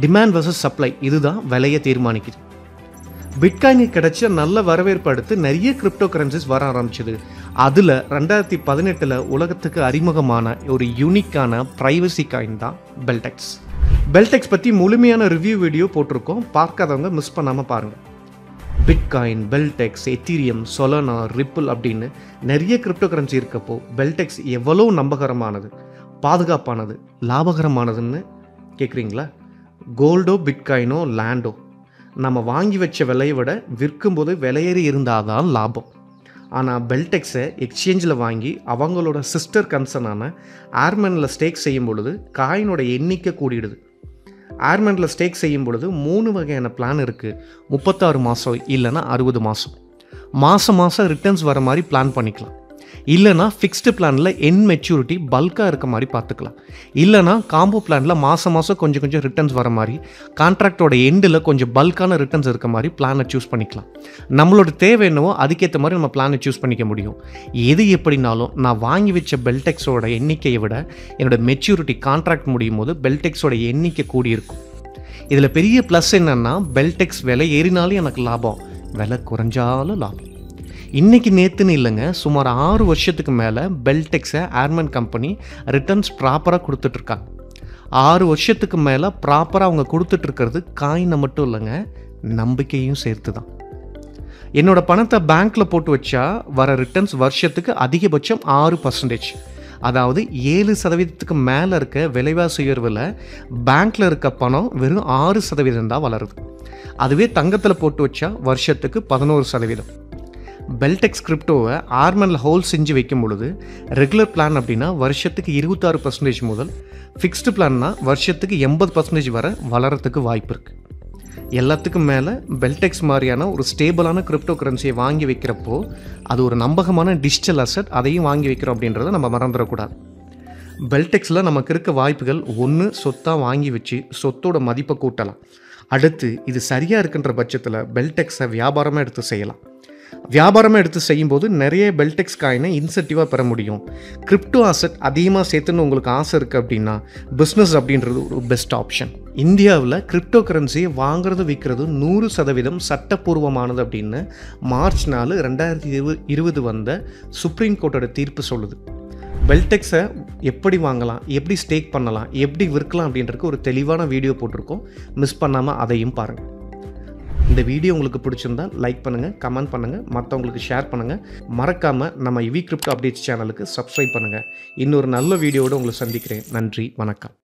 Demand versus supply இதுதான் விலையை தீர்மானிக்குது. பிட்காயினுக்கு கிடைச்ச நல்ல வரவேற்பு அடுத்து நிறைய கிரிப்டோ கரன்சிஸ் வர ஆரம்பிச்சது. அதில் 2018 உலகத்துக்கு அறிமுகமான ஒரு யூனிக்கான ப்ரைவசி காயின் தான் பெல்டெக்ஸ். பெல்டெக்ஸ் பற்றி முழுமையான ரிவ்யூ வீடியோ போட்டிருக்கோம், பார்க்காதவங்க மிஸ் பண்ணாமல் பாருங்கள். பிட்காயின், பெல்டெக்ஸ், எத்தீரியம், சொலனா, ரிப்பிள் அப்படின்னு நிறைய கிரிப்டோ கரன்சி இருக்கப்போ பெல்டெக்ஸ் எவ்வளோ நம்பகரமானது, பாதுகாப்பானது, லாபகரமானதுன்னு கேட்குறீங்களா? கோல்டோ பிட்காயினோ லேண்டோ நம்ம வாங்கி வச்ச விலையை விட விற்கும்போது விலையேறி இருந்தால் தான் லாபம். ஆனால் பெல்டெக்ஸை எக்ஸ்சேஞ்சில் வாங்கி அவங்களோட சிஸ்டர் கன்சர்னான ஏர்மேனில் ஸ்டேக் செய்யும் பொழுது காயினோட எண்ணிக்கை கூடிடுது. ஏர்மேனில் ஸ்டேக் செய்யும் பொழுது 3 வகையான பிளான் இருக்குது. 36 மாதம் இல்லைன்னா 60 மாதம். மாதம் ரிட்டர்ன்ஸ் வர மாதிரி பிளான் பண்ணிக்கலாம். இல்லைனா ஃபிக்ஸ்டு பிளானில் என் மெச்சூரிட்டி பல்காக இருக்க மாதிரி பார்த்துக்கலாம். இல்லைனா காம்போ பிளானில் மாதம் கொஞ்சம் ரிட்டர்ன்ஸ் வர மாதிரி, கான்ட்ராக்டோட எண்டில் கொஞ்சம் பல்கான ரிட்டர்ன்ஸ் இருக்க மாதிரி பிளானை சூஸ் பண்ணிக்கலாம். நம்மளோட தேவை என்னவோ அதுக்கேற்ற மாதிரி நம்ம பிளானை சூஸ் பண்ணிக்க முடியும். எது எப்படினாலும் நான் வாங்கி வச்ச பெல்டெக்ஸோட எண்ணிக்கையை விட என்னோட மெச்சூரிட்டி கான்ட்ராக்ட் முடியும் போது பெல்டெக்ஸோட எண்ணிக்கை கூடியிருக்கும். இதில் பெரிய ப்ளஸ் என்னென்னா பெல்டெக்ஸ் விலை ஏறினாலும் எனக்கு லாபம், விலை குறைஞ்சாலும் லாபம். இன்றைக்கி நேற்றுன்னு இல்லைங்க, சுமார் 6 வருஷத்துக்கு மேலே பெல்டெக்ஸை ஏர்மேன் கம்பெனி ரிட்டர்ன்ஸ் ப்ராப்பராக கொடுத்துட்ருக்காங்க. 6 வருஷத்துக்கு மேலே ப்ராப்பராக அவங்க கொடுத்துட்ருக்கிறது காயினை மட்டும் இல்லைங்க, நம்பிக்கையும் சேர்த்து தான். என்னோடய பணத்தை பேங்க்கில் போட்டு வச்சா வர ரிட்டர்ன்ஸ் வருஷத்துக்கு அதிகபட்சம் 6%. அதாவது 7% மேலே இருக்க விலைவாசி உயர்வில் பேங்க்கில் இருக்க பணம் வெறும் 6% தான் வளருது. அதுவே தங்கத்தில் போட்டு வச்சா வருஷத்துக்கு 11%. பெல்டெக்ஸ் கிரிப்டோவை ஏர்மேனில் ஹோல்ட் செஞ்சு வைக்கும் பொழுது ரெகுலர் பிளான் அப்படின்னா வருஷத்துக்கு 26% முதல், ஃபிக்ஸ்டு பிளான்னா வருஷத்துக்கு 80% வரை வளரத்துக்கு வாய்ப்பு இருக்குது. எல்லாத்துக்கும் மேலே பெல்டெக்ஸ் மாதிரியான ஒரு ஸ்டேபிளான கிரிப்டோ கரன்சியை வாங்கி வைக்கிறப்போ அது ஒரு நம்பகமான டிஜிட்டல் அசட், அதையும் வாங்கி வைக்கிறோம் அப்படின்றத நம்ம மறந்துடக்கூடாது. பெல்டெக்ஸில் நமக்கு இருக்க வாய்ப்புகள், ஒன்று சொத்தாக வாங்கி வச்சு சொத்தோட மதிப்பை கூட்டலாம். அடுத்து இது சரியாக இருக்குன்ற பட்சத்தில் பெல்டெக்ஸை வியாபாரமாக எடுத்து செய்யலாம். வியாபாரமாக எடுத்து செய்யும்போது நிறைய பெல்டெக்ஸ் காயினை இன்சென்டிவாக பெற முடியும். கிரிப்டோ அசட் அதிகமாக சேர்த்துன்னு உங்களுக்கு ஆசை இருக்குது அப்படின்னா பிஸ்னஸ் அப்படின்றது ஒரு பெஸ்ட் ஆப்ஷன். இந்தியாவில் கிரிப்டோ கரன்சியை வாங்குறது விற்கிறது 100% சட்டப்பூர்வமானது அப்படின்னு மார்ச் 4, 2020 வந்த சுப்ரீம் கோர்ட்டோட தீர்ப்பு சொல்லுது. பெல்டெக்ஸை எப்படி வாங்கலாம், எப்படி ஸ்டேக் பண்ணலாம், எப்படி விற்கலாம் அப்படின்றதுக்கு ஒரு தெளிவான வீடியோ போட்டிருக்கோம், மிஸ் பண்ணாமல் அதையும் பாருங்கள். இந்த வீடியோ உங்களுக்கு பிடிச்சிருந்தால் லைக் பண்ணுங்கள், கமெண்ட் பண்ணுங்கள், மற்றவங்களுக்கு ஷேர் பண்ணுங்கள். மறக்காமல் நம்ம இவி கிரிப்டோ அப்டேட்ஸ் சேனலுக்கு சப்ஸ்கிரைப் பண்ணுங்கள். இன்னொரு நல்ல வீடியோவோடு உங்களை சந்திக்கிறேன். நன்றி, வணக்கம்.